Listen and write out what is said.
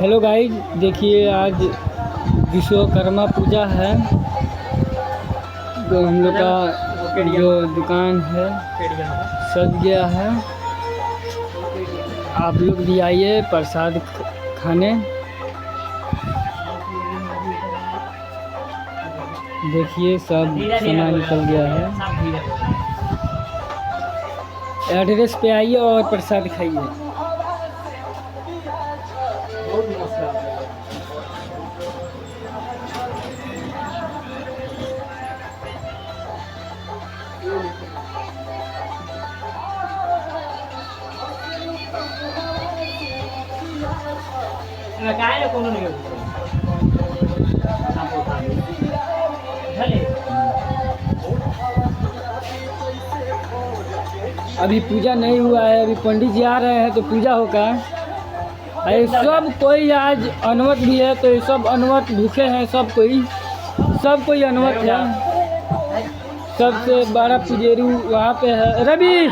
Hello guys, देखिए आज विश्वकर्मा पूजा है। तो हम लोग का जो दुकान है सज गया है। आप लोग भी आइए प्रसाद खाने। देखिए सब सामान निकल गया है। एड्रेस पे आइए और प्रसाद खाइए। अभी पूजा नहीं हुआ है, अभी पंडित जी आ रहे हैं तो पूजा होगा। अरे सब कोई आज अनवत भी है, तो ये सब अनवत भूखे हैं। सब कोई अनवत है। सबसे बड़ा पुजेरी वहाँ पे है। रवि